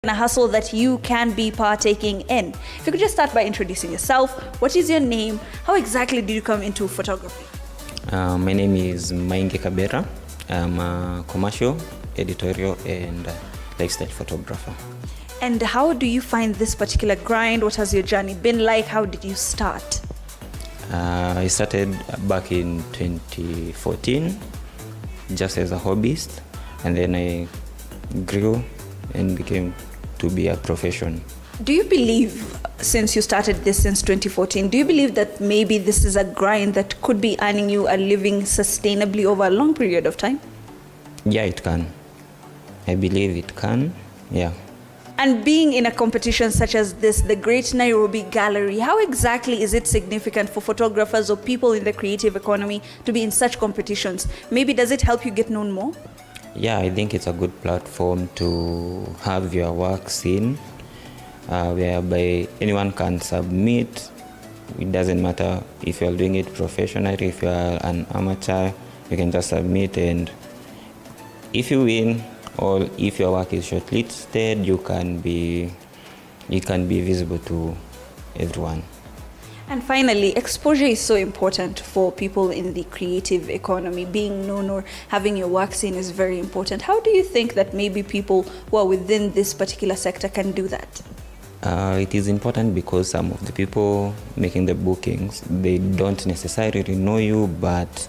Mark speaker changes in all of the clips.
Speaker 1: a hustle that you can be partaking in. If you could just start by introducing yourself. What is your name? How exactly did you come into photography?
Speaker 2: My name is Mainge Kabera. I'm a commercial, editorial, and lifestyle photographer.
Speaker 1: And how do you find this particular grind? What has your journey been like? How did you start?
Speaker 2: I started back in 2014 just as a hobbyist, and then I grew and became to be a profession.
Speaker 1: Do you believe, since you started this since 2014, do you believe that maybe this is a grind that could be earning you a living sustainably over a long period of time?
Speaker 2: Yeah, it can. I believe it can, yeah.
Speaker 1: And being in a competition such as this, the Great Nairobi Gallery, how exactly is it significant for photographers or people in the creative economy to be in such competitions? Maybe does it help you get known more?
Speaker 2: Yeah, I think it's a good platform to have your work seen, whereby anyone can submit. It doesn't matter if you're doing it professionally, if you're an amateur, you can just submit, and if you win, or if your work is shortlisted, you can be visible to everyone.
Speaker 1: And finally, exposure is so important for people in the creative economy. Being known or having your work seen is very important. How do you think that maybe people who are within this particular sector can do that?
Speaker 2: It is important because some of the people making the bookings, they don't necessarily know you, but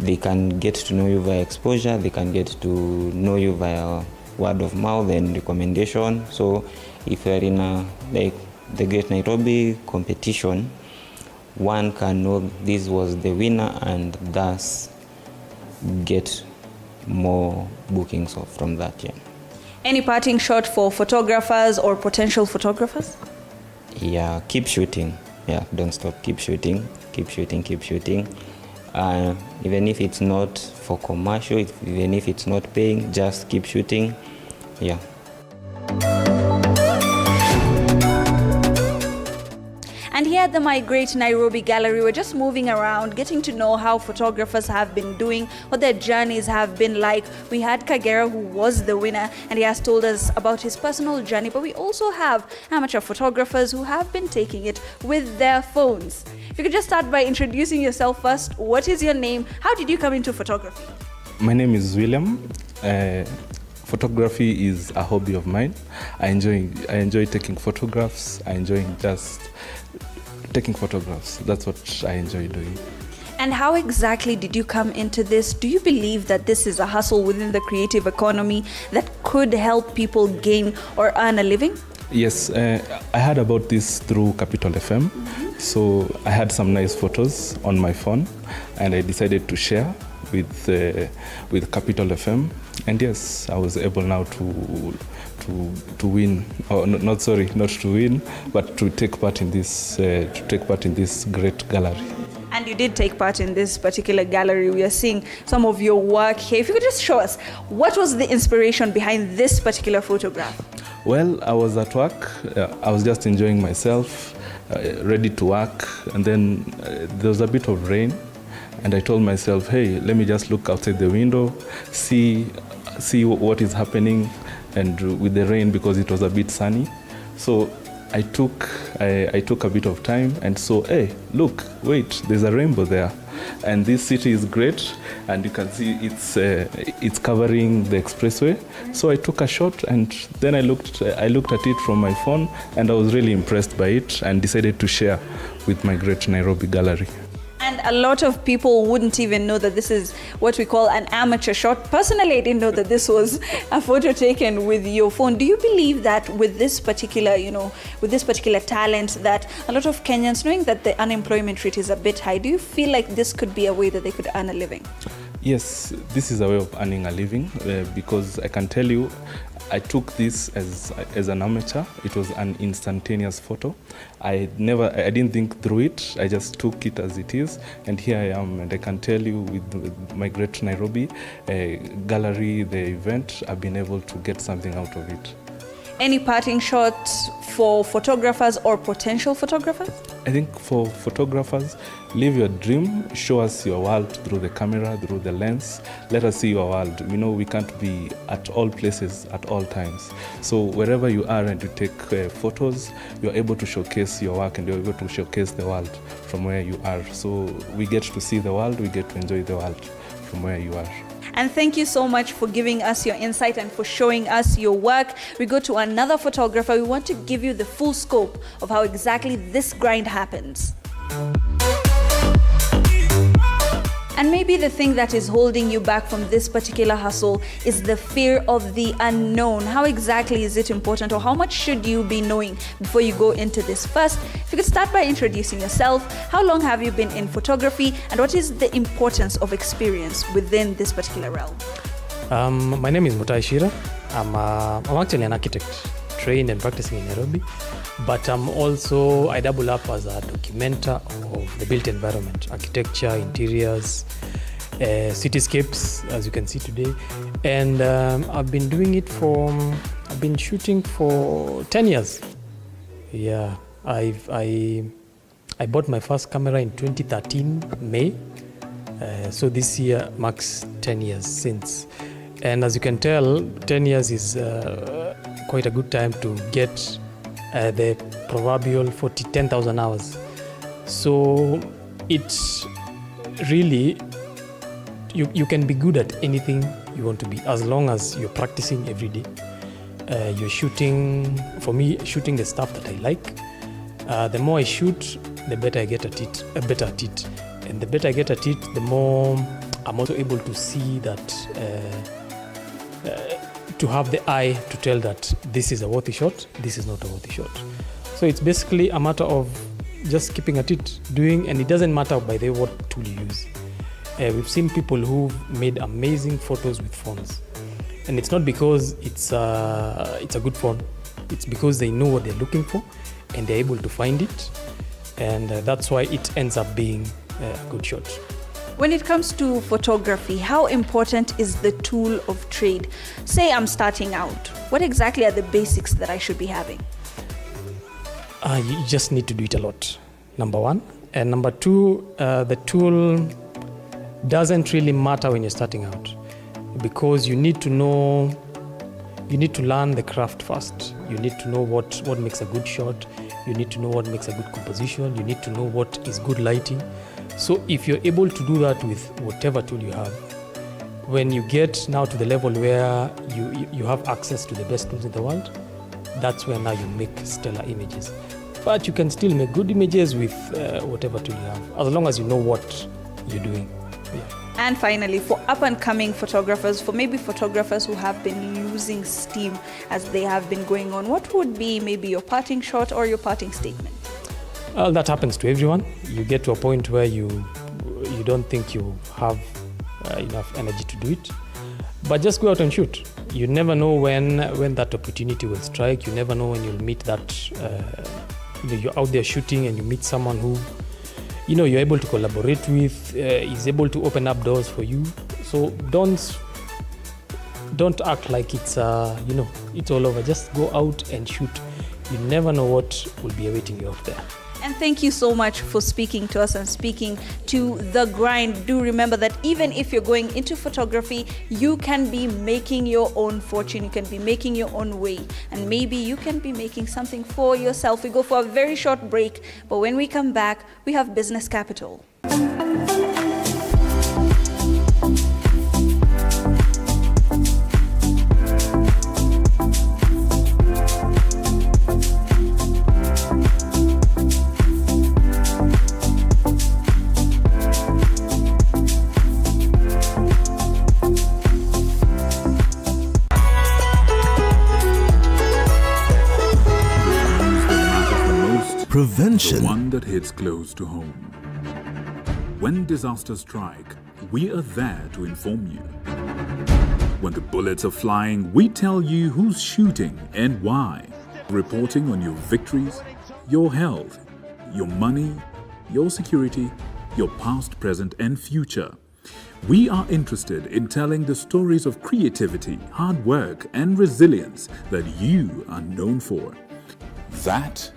Speaker 2: they can get to know you via exposure, they can get to know you via word of mouth and recommendation. So if you're in the Great Nairobi competition, one can know this was the winner and thus get more bookings from that. Yeah.
Speaker 1: Any parting shot for photographers or potential photographers?
Speaker 2: Yeah, keep shooting. Yeah, don't stop. Keep shooting, keep shooting, keep shooting. Even if it's not for commercial, even if it's not paying, just keep shooting. Yeah.
Speaker 1: And here at the My Great Nairobi Gallery, we're just moving around, getting to know how photographers have been doing, what their journeys have been like. We had Kagera, who was the winner, and he has told us about his personal journey. But we also have amateur photographers who have been taking it with their phones. If you could just start by introducing yourself first. What is your name? How did you come into photography?
Speaker 3: My name is William. Photography is a hobby of mine. I enjoy taking photographs. I enjoy just taking photographs. That's what I enjoy doing.
Speaker 1: And how exactly did you come into this? Do you believe that this is a hustle within the creative economy that could help people gain or earn a living?
Speaker 3: Yes, I heard about this through Capital FM. So I had some nice photos on my phone, and I decided to share with Capital FM. And yes, I was able now to win, or not to win, but to take part in this great gallery.
Speaker 1: And you did take part in this particular gallery. We are seeing some of your work here. If you could just show us, what was the inspiration behind this particular photograph?
Speaker 3: Well, I was at work. I was just enjoying myself, ready to work, and then there was a bit of rain. And I told myself, hey, let me just look outside the window, see what is happening, and with the rain, because it was a bit sunny. So I took a bit of time and saw, hey, look, wait, there's a rainbow there. And this city is great, and you can see it's covering the expressway. So I took a shot, and then I looked at it from my phone, and I was really impressed by it and decided to share with my Great Nairobi Gallery.
Speaker 1: And a lot of people wouldn't even know that this is what we call an amateur shot. Personally, I didn't know that this was a photo taken with your phone. Do you believe that with this particular, talent, that a lot of Kenyans, knowing that the unemployment rate is a bit high, do you feel like this could be a way that they could earn a living?
Speaker 3: Yes, this is a way of earning a living, because I can tell you, I took this as an amateur. It was an instantaneous photo. I didn't think through it. I just took it as it is, and here I am. And I can tell you, with my Great Nairobi Gallery, the event, I've been able to get something out of it.
Speaker 1: Any parting shots for photographers or potential photographers?
Speaker 3: I think for photographers, live your dream, show us your world through the camera, through the lens. Let us see your world. We know we can't be at all places at all times. So wherever you are and you take photos, you're able to showcase your work and you're able to showcase the world from where you are. So we get to see the world, we get to enjoy the world from where you are.
Speaker 1: And thank you so much for giving us your insight and for showing us your work. We go to another photographer. We want to give you the full scope of how exactly this grind happens. And maybe the thing that is holding you back from this particular hustle is the fear of the unknown. How exactly is it important, or how much should you be knowing before you go into this? First, if you could start by introducing yourself, how long have you been in photography, and what is the importance of experience within this particular realm?
Speaker 4: My name is Mutai Shira. I'm actually an architect, trained and practicing in Nairobi, but I double up as a documenter of the built environment, architecture, interiors, cityscapes, as you can see today. And I've been shooting for 10 years. Yeah, I bought my first camera in 2013, May. So this year marks 10 years since. And as you can tell, 10 years is quite a good time to get the proverbial 10,000 hours. So it's really, you can be good at anything you want to be, as long as you're practicing every day. You're shooting, for me, shooting the stuff that I like. The more I shoot, the better I get at it, better at it. And the better I get at it, the more I'm also able to see that, to have the eye to tell that this is a worthy shot, this is not a worthy shot. So it's basically a matter of just keeping at it, doing, and it doesn't matter by the way what tool you use. We've seen people who've made amazing photos with phones, and it's not because it's a good phone. It's because they know what they're looking for and they're able to find it, and that's why it ends up being a good shot.
Speaker 1: When it comes to photography, how important is the tool of trade? Say I'm starting out. What exactly are the basics that I should be having?
Speaker 4: You just need to do it a lot, number one. And number two, the tool doesn't really matter when you're starting out, because you need to know, you need to learn the craft first. You need to know what makes a good shot. You need to know what makes a good composition. You need to know what is good lighting. So if you're able to do that with whatever tool you have, when you get now to the level where you have access to the best tools in the world, that's where now you make stellar images. But you can still make good images with whatever tool you have, as long as you know what you're doing. Yeah.
Speaker 1: And finally, for up-and-coming photographers, for maybe photographers who have been losing steam as they have been going on, what would be maybe your parting shot or your parting statement?
Speaker 4: Well, that happens to everyone. You get to a point where you don't think you have enough energy to do it, but just go out and shoot. You never know when that opportunity will strike. You never know when you'll meet that. You're out there shooting and you meet someone who, you're able to collaborate with, is able to open up doors for you. So don't act like it's it's all over. Just go out and shoot. You never know what will be awaiting you out there.
Speaker 1: And thank you so much for speaking to us and speaking to The Grind. Do remember that even if you're going into photography, you can be making your own fortune, you can be making your own way, and maybe you can be making something for yourself. We go for a very short break, but when we come back, we have Business Capital.
Speaker 5: Prevention.
Speaker 6: The one that hits close to home. When disasters strike, we are there to inform you. When the bullets are flying, we tell you who's shooting and why. Reporting on your victories, your health, your money, your security, your past, present and future. We are interested in telling the stories of creativity, hard work, and resilience that you are known for. That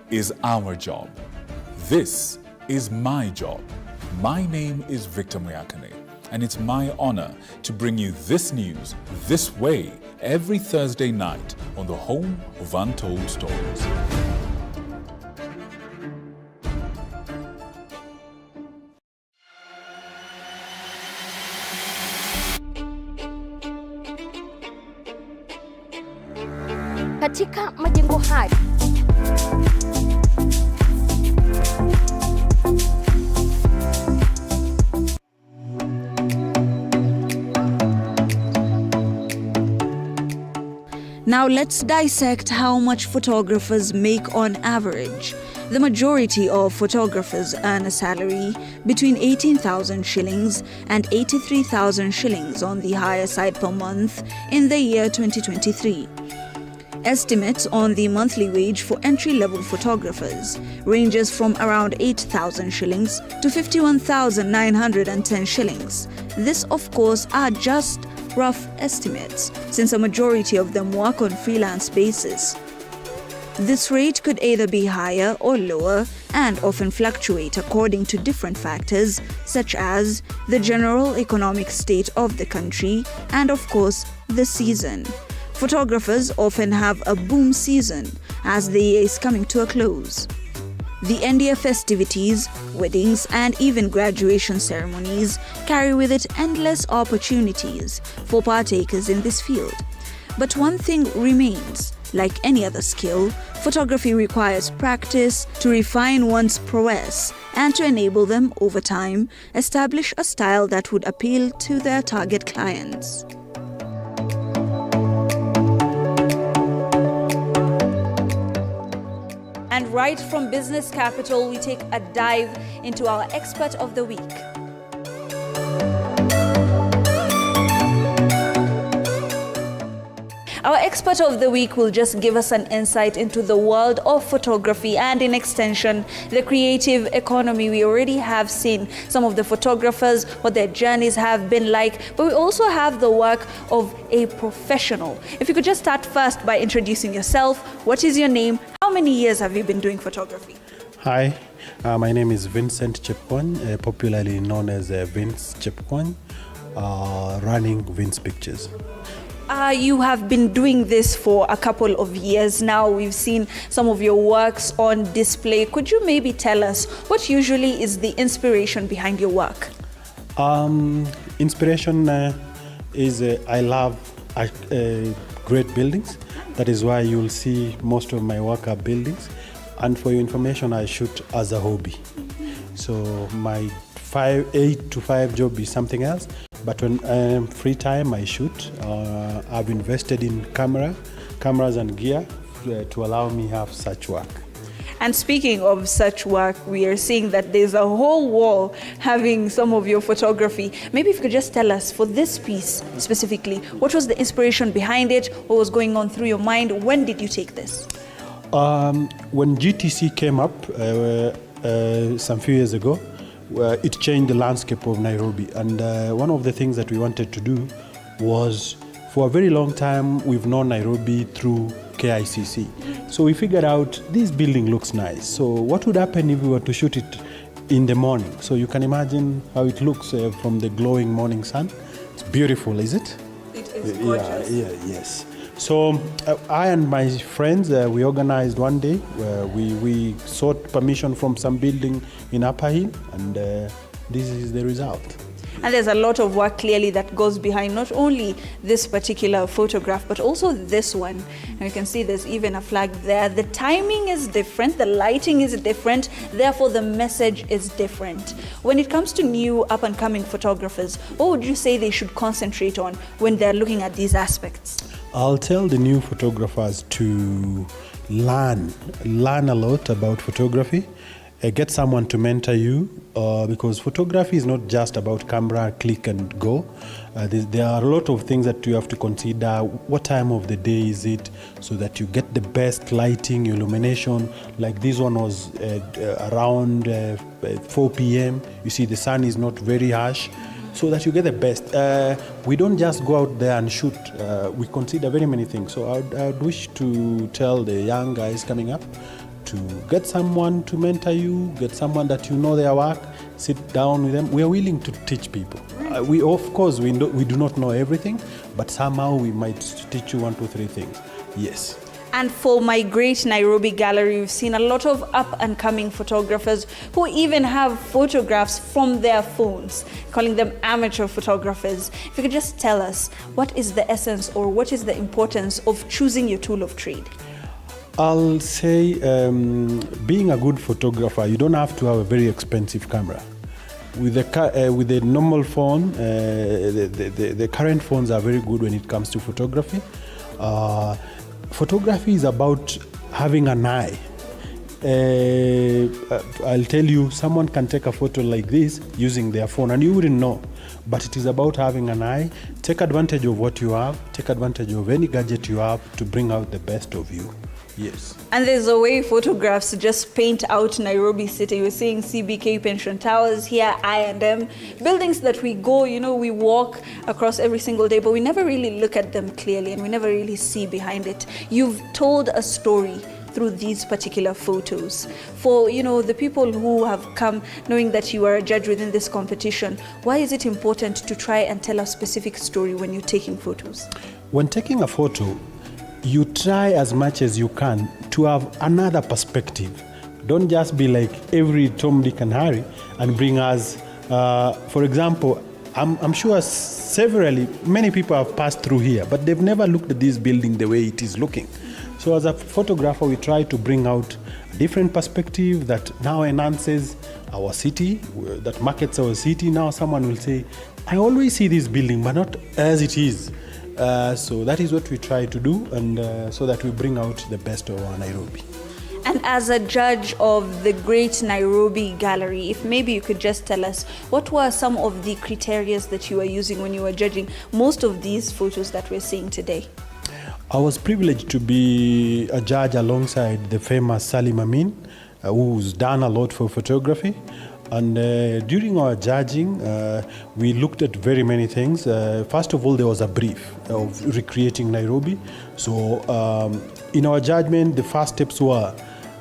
Speaker 6: is our job. This is my job. My name is Victor Muyakane, and it's my honor to bring you this news this way every Thursday night on the home of Untold Stories.
Speaker 7: Katika majengo haya
Speaker 1: Now let's dissect how much photographers make on average. The majority of photographers earn a salary between 18,000 shillings and 83,000 shillings on the higher side per month in the year 2023. Estimates on the monthly wage for entry-level photographers ranges from around 8,000 shillings to 51,910 shillings. This, of course, are just rough estimates, since a majority of them work on freelance basis. This rate could either be higher or lower and often fluctuate according to different factors such as the general economic state of the country and, of course, the season. Photographers often have a boom season as the year is coming to a close. The end-year festivities, weddings, and even graduation ceremonies carry with it endless opportunities for partakers in this field. But one thing remains: like any other skill, photography requires practice to refine one's prowess and to enable them, over time, establish a style that would appeal to their target clients. And right from business capital, we take a dive into our expert of the week. Our expert of the week will just give us an insight into the world of photography and, in extension, the creative economy. We already have seen some of the photographers, what their journeys have been like, but we also have the work of a professional. If you could just start first by introducing yourself. What is your name? How many years have you been doing photography?
Speaker 8: Hi, my name is Vincent Chepkwony, popularly known as Vince Chepkwony, running Vince Pictures.
Speaker 1: You have been doing this for a couple of years now. We've seen some of your works on display. Could you maybe tell us what usually is the inspiration behind your work?
Speaker 8: Inspiration is I love great buildings. That is why you'll see most of my work are buildings. And for your information, I shoot as a hobby. So my 8 to 5 job is something else. But when I'm free time, I shoot. I've invested in cameras and gear to allow me have such work.
Speaker 1: And speaking of such work, we are seeing that there's a whole wall having some of your photography. Maybe if you could just tell us, for this piece specifically, what was the inspiration behind it? What was going on through your mind? When did you take this?
Speaker 8: When GTC came up some few years ago, it changed the landscape of Nairobi. And one of the things that we wanted to do was, for a very long time, we've known Nairobi through KICC. So we figured out this building looks nice. So what would happen if we were to shoot it in the morning? So you can imagine how it looks from the glowing morning sun. It's beautiful, is it?
Speaker 1: It is gorgeous.
Speaker 8: Yes. So I and my friends, we organized one day where we sought permission from some building in Upper Hill, and this is the result.
Speaker 1: And there's a lot of work clearly that goes behind not only this particular photograph, but also this one. And you can see there's even a flag there. The timing is different, the lighting is different, therefore the message is different. When it comes to new up-and-coming photographers, what would you say they should concentrate on when they're looking at these aspects?
Speaker 8: I'll tell the new photographers to learn a lot about photography. Get someone to mentor you, because photography is not just about camera, click and go. There are a lot of things that you have to consider. What time of the day is it, so that you get the best lighting, illumination. Like this one was around 4 p.m. You see the sun is not very harsh. so that you get the best. We don't just go out there and shoot. We consider very many things. So I'd wish to tell the young guys coming up to get someone to mentor you, get someone that you know their work, sit down with them. We are willing to teach people. We do not know everything, but somehow we might teach you 1, 2, 3 things. Yes.
Speaker 1: And for my great Nairobi gallery, we've seen a lot of up-and-coming photographers who even have photographs from their phones, calling them amateur photographers. If you could just tell us, what is the essence or what is the importance of choosing your tool of trade?
Speaker 8: I'll say being a good photographer, you don't have to have a very expensive camera. With the normal phone, the current phones are very good when it comes to photography. Photography is about having an eye. I'll tell you, someone can take a photo like this using their phone and you wouldn't know. But it is about having an eye. Take advantage of what you have. Take advantage of any gadget you have to bring out the best of you. Yes.
Speaker 1: And there's a way photographs just paint out Nairobi City. We're seeing CBK Pension Towers here, I&M, buildings that we go, we walk across every single day, but we never really look at them clearly and we never really see behind it. You've told a story through these particular photos. For, the people who have come knowing that you are a judge within this competition, why is it important to try and tell a specific story when you're taking photos?
Speaker 8: When taking a photo, you try as much as you can to have another perspective. Don't just be like every Tom, Dick and Harry and bring us, for example, I'm sure many people have passed through here, but they've never looked at this building the way it is looking. So as a photographer, we try to bring out a different perspective that now enhances our city, that markets our city. Now someone will say, I always see this building, but not as it is. So that is what we try to do, and so that we bring out the best of our Nairobi.
Speaker 1: And as a judge of the Great Nairobi Gallery, if maybe you could just tell us, what were some of the criteria that you were using when you were judging most of these photos that we're seeing today?
Speaker 8: I was privileged to be a judge alongside the famous Salim Amin, who's done a lot for photography. And during our judging, we looked at very many things. First of all, there was a brief of recreating Nairobi. So in our judgment, the first steps were,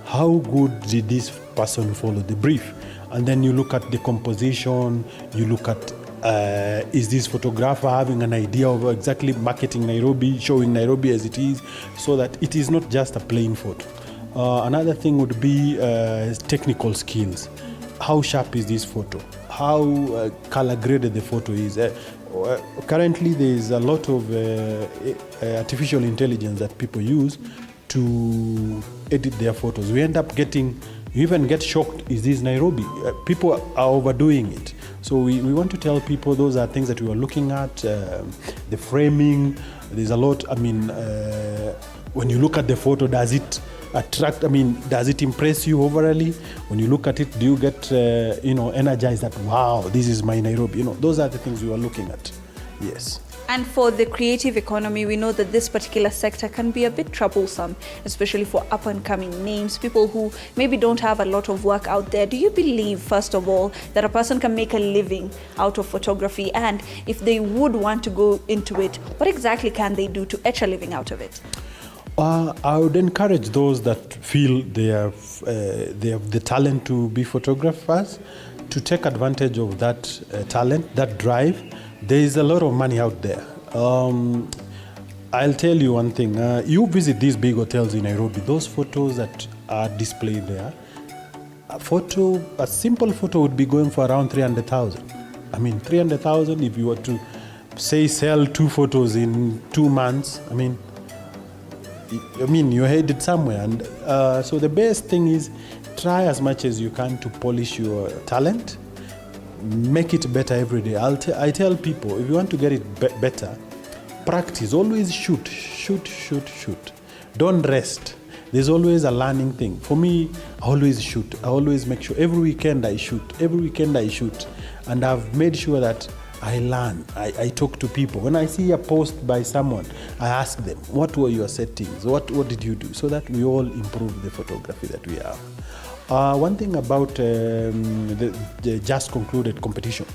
Speaker 8: how good did this person follow the brief? And then you look at the composition, you look at is this photographer having an idea of exactly marketing Nairobi, showing Nairobi as it is, so that it is not just a plain photo. Another thing would be technical skills. How sharp is this photo? How color graded the photo is? Currently, there is a lot of artificial intelligence that people use to edit their photos. We end up you even get shocked, is this Nairobi? People are overdoing it. So we want to tell people those are things that we are looking at. The framing, there's a lot. When you look at the photo, does it attract, does it impress you overally? When you look at it, do you get, energized that, wow, this is my Nairobi? Those are the things we are looking at. Yes.
Speaker 1: And for the creative economy, we know that this particular sector can be a bit troublesome, especially for up-and-coming names, people who maybe don't have a lot of work out there. Do you believe, first of all, that a person can make a living out of photography? And if they would want to go into it, what exactly can they do to etch a living out of it?
Speaker 8: I would encourage those that feel they have the talent to be photographers to take advantage of that talent, that drive. There is a lot of money out there. I'll tell you one thing. You visit these big hotels in Nairobi, those photos that are displayed there, a simple photo would be going for around 300,000. 300,000 if you were to, say, sell 2 photos in 2 months, you're headed somewhere. And so the best thing is try as much as you can to polish your talent. Make it better every day. I tell people, if you want to get it better, practice. Always shoot. Don't rest. There's always a learning thing. For me, I always shoot. I always make sure. Every weekend I shoot. And I've made sure that I learn. I talk to people. When I see a post by someone, I ask them, what were your settings? What did you do? So that we all improve the photography that we have. One thing about the just concluded competition,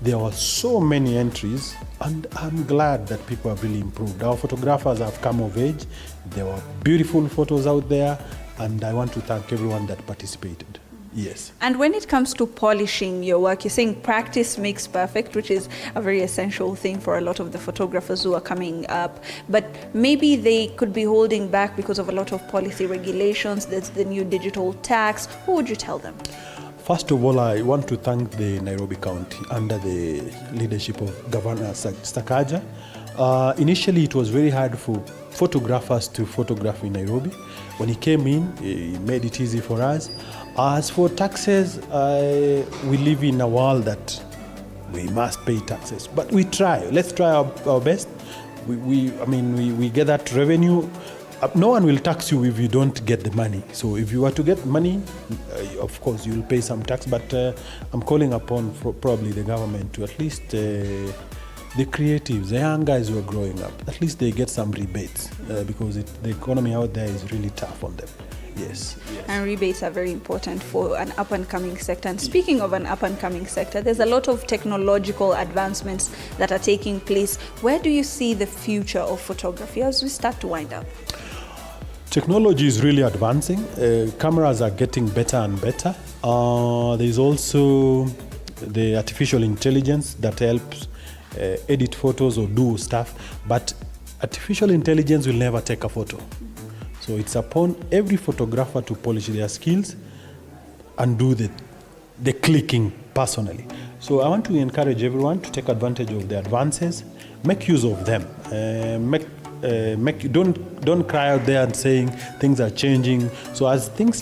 Speaker 8: there were so many entries, and I'm glad that people have really improved. Our photographers have come of age. There were beautiful photos out there, and I want to thank everyone that participated. Yes.
Speaker 1: And when it comes to polishing your work, you're saying practice makes perfect, which is a very essential thing for a lot of the photographers who are coming up. But maybe they could be holding back because of a lot of policy regulations. There's the new digital tax. What would you tell them?
Speaker 8: First of all, I want to thank the Nairobi County under the leadership of Governor Sakaja. Initially, it was very hard for photographers to photograph in Nairobi. When he came in, he made it easy for us. As for taxes, we live in a world that we must pay taxes, but we try. Let's try our best. We get that revenue. No one will tax you if you don't get the money. So if you are to get money, of course you will pay some tax. But I'm calling upon probably the government to at least the creatives, the young guys who are growing up, at least they get some rebates because the economy out there is really tough on them. Yes.
Speaker 1: And rebates are very important for an up-and-coming sector. And speaking of an up-and-coming sector, there's a lot of technological advancements that are taking place. Where do you see the future of photography as we start to wind up?
Speaker 8: Technology is really advancing. Cameras are getting better and better. There's also the artificial intelligence that helps edit photos or do stuff. But artificial intelligence will never take a photo. So it's upon every photographer to polish their skills and do the clicking personally. So I want to encourage everyone to take advantage of the advances, make use of them. Don't cry out there and saying things are changing. So as things